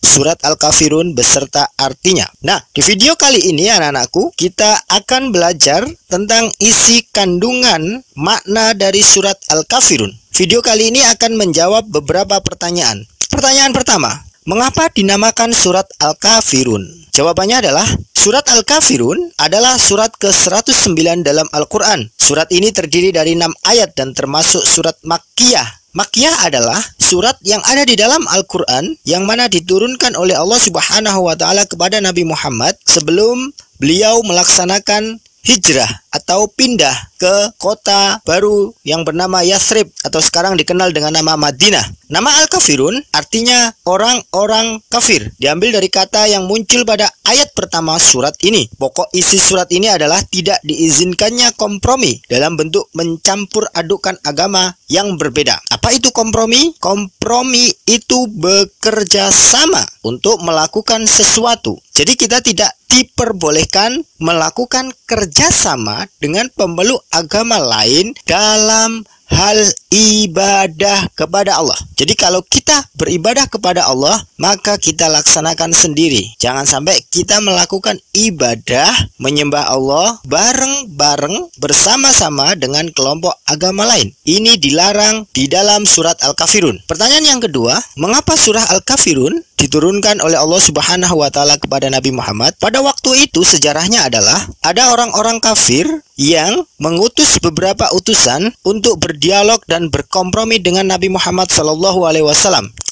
surat Al-Kafirun beserta artinya. Nah, di video kali ini anak-anakku, kita akan belajar tentang isi kandungan makna dari surat Al-Kafirun. Video kali ini akan menjawab beberapa pertanyaan. Pertanyaan pertama, mengapa dinamakan surat Al-Kafirun? Jawabannya adalah, surat Al-Kafirun adalah surat ke-109 dalam Al-Quran. Surat ini terdiri dari 6 ayat dan termasuk surat Makkiyah. Makkiyah adalah surat yang ada di dalam Al-Quran yang mana diturunkan oleh Allah Subhanahu wa Ta'ala kepada Nabi Muhammad sebelum beliau melaksanakan hijrah atau pindah ke kota baru yang bernama Yathrib atau sekarang dikenal dengan nama Madinah. Nama Al-Kafirun artinya orang-orang kafir, diambil dari kata yang muncul pada ayat pertama surat ini. Pokok isi surat ini adalah tidak diizinkannya kompromi dalam bentuk mencampur adukan agama yang berbeda. Apa itu kompromi? Kompromi itu bekerja sama untuk melakukan sesuatu. Jadi kita tidak diperbolehkan melakukan kerjasama dengan pemeluk agama lain dalam hal ibadah kepada Allah. Jadi kalau kita beribadah kepada Allah, maka kita laksanakan sendiri. Jangan sampai kita melakukan ibadah menyembah Allah bareng-bareng bersama-sama dengan kelompok agama lain. Ini dilarang di dalam surat Al-Kafirun. Pertanyaan yang kedua, mengapa surah Al-Kafirun diturunkan oleh Allah Subhanahu wa Ta'ala kepada Nabi Muhammad? Pada waktu itu sejarahnya adalah ada orang-orang kafir yang mengutus beberapa utusan untuk berdialog dan berkompromi dengan Nabi Muhammad SAW.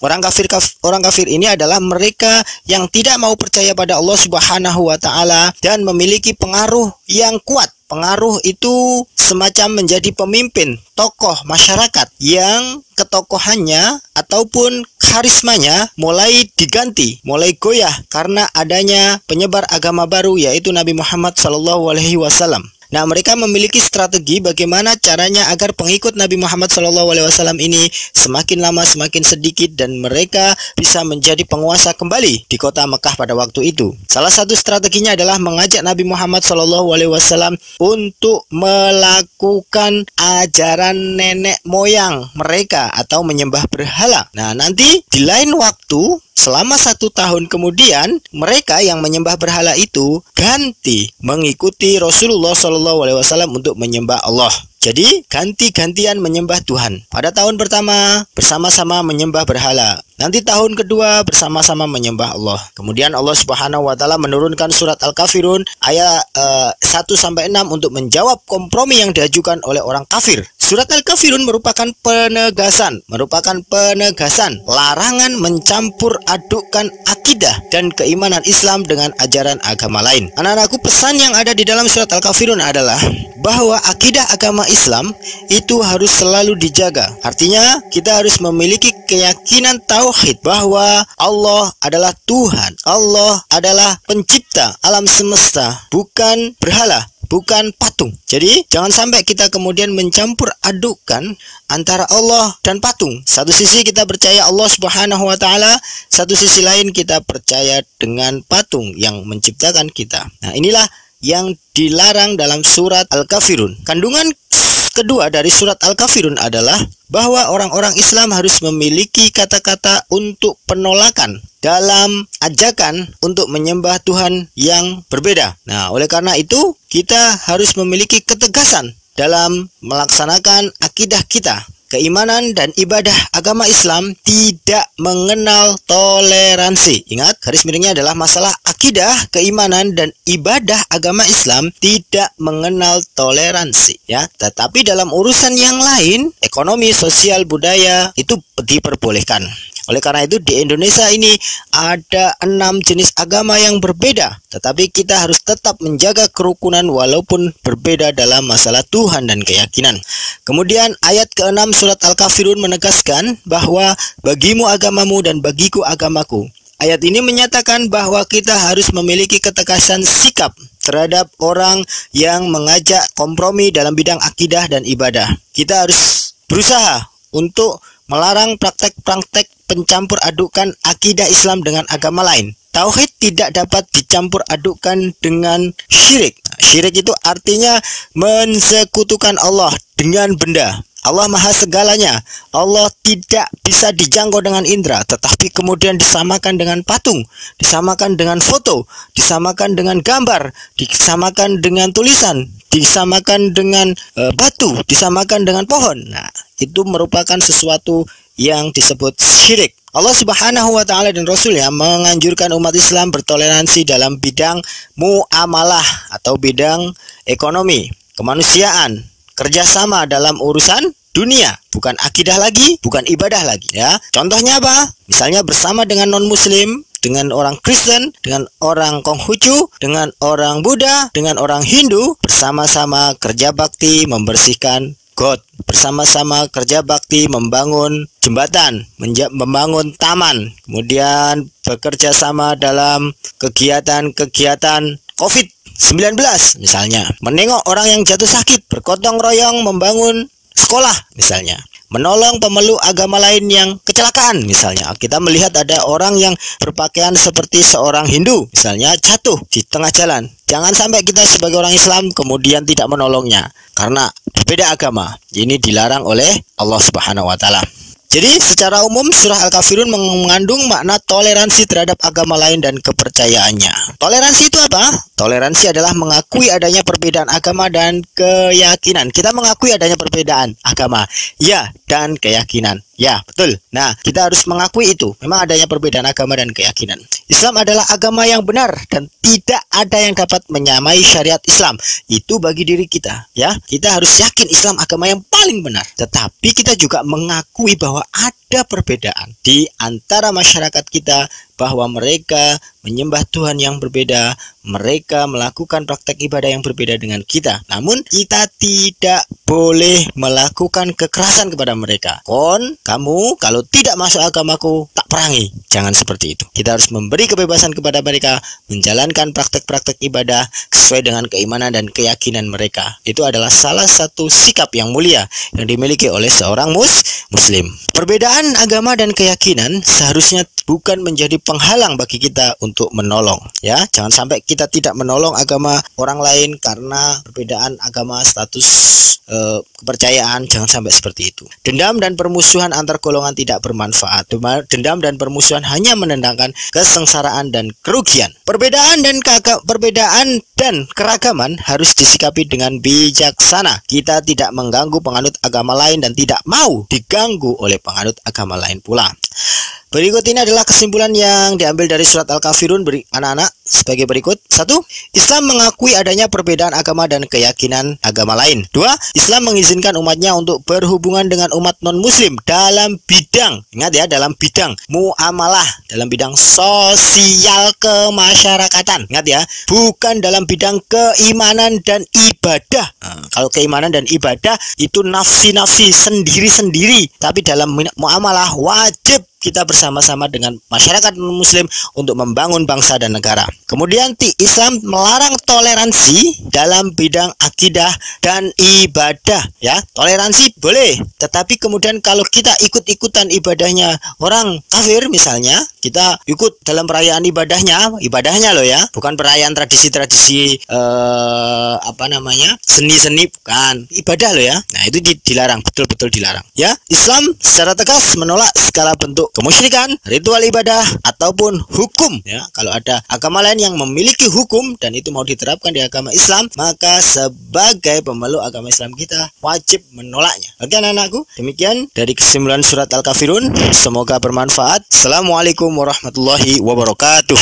Orang kafir ini adalah mereka yang tidak mau percaya pada Allah Subhanahu wa Ta'ala dan memiliki pengaruh yang kuat. Pengaruh itu semacam menjadi pemimpin, tokoh masyarakat yang ketokohannya ataupun karismanya mulai diganti, mulai goyah karena adanya penyebar agama baru yaitu Nabi Muhammad SAW. Nah, mereka memiliki strategi bagaimana caranya agar pengikut Nabi Muhammad SAW ini semakin lama semakin sedikit dan mereka bisa menjadi penguasa kembali di kota Mekah pada waktu itu. Salah satu strateginya adalah mengajak Nabi Muhammad SAW untuk melakukan ajaran nenek moyang mereka atau menyembah berhala. Nah, nanti di lain waktu, selama 1 tahun kemudian, mereka yang menyembah berhala itu ganti mengikuti Rasulullah SAW untuk menyembah Allah. Jadi ganti-gantian menyembah Tuhan. Pada tahun pertama bersama-sama menyembah berhala. Nanti tahun kedua bersama-sama menyembah Allah. Kemudian Allah Subhanahu wa Ta'ala menurunkan surat Al-Kafirun ayat 1-6 untuk menjawab kompromi yang diajukan oleh orang kafir. Surat Al-Kafirun merupakan penegasan larangan mencampur adukkan akidah dan keimanan Islam dengan ajaran agama lain. Anak-anakku, pesan yang ada di dalam surat Al-Kafirun adalah bahwa akidah agama Islam itu harus selalu dijaga. Artinya kita harus memiliki keyakinan tauhid bahwa Allah adalah Tuhan, Allah adalah pencipta alam semesta, bukan berhala, bukan patung. Jadi jangan sampai kita kemudian mencampur adukan antara Allah dan patung. Satu sisi kita percaya Allah Subhanahu wa Ta'ala, satu sisi lain kita percaya dengan patung yang menciptakan kita. Nah, inilah yang dilarang dalam surat Al-Kafirun. Kandungan kedua dari surat Al-Kafirun adalah bahwa orang-orang Islam harus memiliki kata-kata untuk penolakan dalam ajakan untuk menyembah Tuhan yang berbeda. Nah, oleh karena itu kita harus memiliki ketegasan dalam melaksanakan akidah kita. Keimanan dan ibadah agama Islam tidak mengenal toleransi. Ingat, garis miringnya adalah masalah akidah, keimanan, dan ibadah agama Islam tidak mengenal toleransi. Ya, tetapi dalam urusan yang lain, ekonomi, sosial, budaya, itu diperbolehkan. Oleh karena itu di Indonesia ini ada 6 jenis agama yang berbeda, tetapi kita harus tetap menjaga kerukunan walaupun berbeda dalam masalah Tuhan dan keyakinan. Kemudian ayat ke-6 surat Al-Kafirun menegaskan bahwa bagimu agamamu dan bagiku agamaku. Ayat ini menyatakan bahwa kita harus memiliki ketegasan sikap terhadap orang yang mengajak kompromi dalam bidang akidah dan ibadah. Kita harus berusaha untuk melarang praktek-praktek pencampur adukan akidah Islam dengan agama lain. Tauhid tidak dapat dicampur adukan dengan syirik. Syirik itu artinya mensekutukan Allah dengan benda Allah maha segalanya. Allah tidak bisa dijangkau dengan indera, tetapi kemudian disamakan dengan patung, disamakan dengan foto, disamakan dengan gambar, disamakan dengan tulisan, disamakan dengan batu, disamakan dengan pohon. Nah, itu merupakan sesuatu yang disebut syirik. Allah Subhanahu wa taala dan Rasulnya menganjurkan umat Islam bertoleransi dalam bidang muamalah atau bidang ekonomi, kemanusiaan, kerjasama dalam urusan dunia, bukan akidah lagi, bukan ibadah lagi ya. Contohnya apa? Misalnya bersama dengan non-muslim, dengan orang Kristen, dengan orang Konghucu, dengan orang Buddha, dengan orang Hindu, bersama-sama kerja bakti membersihkan got, bersama-sama kerja bakti membangun jembatan, membangun taman, kemudian bekerja sama dalam kegiatan-kegiatan COVID-19 misalnya, menengok orang yang jatuh sakit, bergotong royong membangun sekolah misalnya, menolong pemeluk agama lain yang kecelakaan misalnya. Kita melihat ada orang yang berpakaian seperti seorang Hindu misalnya jatuh di tengah jalan. Jangan sampai kita sebagai orang Islam kemudian tidak menolongnya karena berbeda agama. Ini dilarang oleh Allah Subhanahu wa taala. Jadi secara umum surah Al-Kafirun mengandung makna toleransi terhadap agama lain dan kepercayaannya. Toleransi itu apa? Toleransi adalah mengakui adanya perbedaan agama dan keyakinan. Kita mengakui adanya perbedaan agama, ya, dan keyakinan. Ya, betul. Nah, kita harus mengakui itu. Memang adanya perbedaan agama dan keyakinan. Islam adalah agama yang benar dan tidak ada yang dapat menyamai syariat Islam. Itu bagi diri kita, ya. Kita harus yakin Islam agama yang paling benar. Tetapi kita juga mengakui bahwa ada perbedaan di antara masyarakat kita, bahwa mereka menyembah Tuhan yang berbeda, mereka melakukan praktek ibadah yang berbeda dengan kita. Namun kita tidak boleh melakukan kekerasan kepada mereka. Kamu kalau tidak masuk agamaku, tak perangi. Jangan seperti itu. Kita harus memberi kebebasan kepada mereka menjalankan praktek-praktek ibadah sesuai dengan keimanan dan keyakinan mereka. Itu adalah salah satu sikap yang mulia yang dimiliki oleh seorang muslim. Perbedaan agama dan keyakinan seharusnya bukan menjadi penghalang bagi kita untuk menolong, ya. Jangan sampai kita tidak menolong agama orang lain karena perbedaan agama, status kepercayaan. Jangan sampai seperti itu. Dendam dan permusuhan antar golongan tidak bermanfaat. Dendam dan permusuhan hanya mendatangkan kesengsaraan dan kerugian. Perbedaan dan keragaman harus disikapi dengan bijaksana. Kita tidak mengganggu penganut agama lain dan tidak mau diganggu oleh penganut agama lain pula. Berikut ini adalah kesimpulan yang diambil dari surat Al-Kafirun anak-anak sebagai berikut. 1. Islam mengakui adanya perbedaan agama dan keyakinan agama lain. 2. Islam mengizinkan umatnya untuk berhubungan dengan umat non-muslim dalam bidang, ingat ya, dalam bidang muamalah, dalam bidang sosial kemasyarakatan. Ingat ya, bukan dalam bidang keimanan dan ibadah. Kalau keimanan dan ibadah itu nafsi-nafsi sendiri-sendiri, tapi dalam muamalah wajib kita bersama-sama dengan masyarakat muslim untuk membangun bangsa dan negara. Kemudian Islam melarang toleransi dalam bidang akidah dan ibadah, ya. Toleransi boleh, tetapi kemudian kalau kita ikut-ikutan ibadahnya orang kafir misalnya, kita ikut dalam perayaan ibadahnya loh ya, bukan perayaan tradisi-tradisi seni-seni, bukan, ibadah loh ya. Nah, itu dilarang, betul-betul dilarang, ya. Islam secara tegas menolak segala bentuk kemusyrikan, ritual ibadah ataupun hukum, ya. Kalau ada agama lain yang memiliki hukum dan itu mau diterapkan di agama Islam, maka sebagai pemeluk agama Islam kita wajib menolaknya. Oke anak-anakku, demikian dari kesimpulan surat Al-Kafirun. Semoga bermanfaat. Assalamualaikum warahmatullahi wabarakatuh.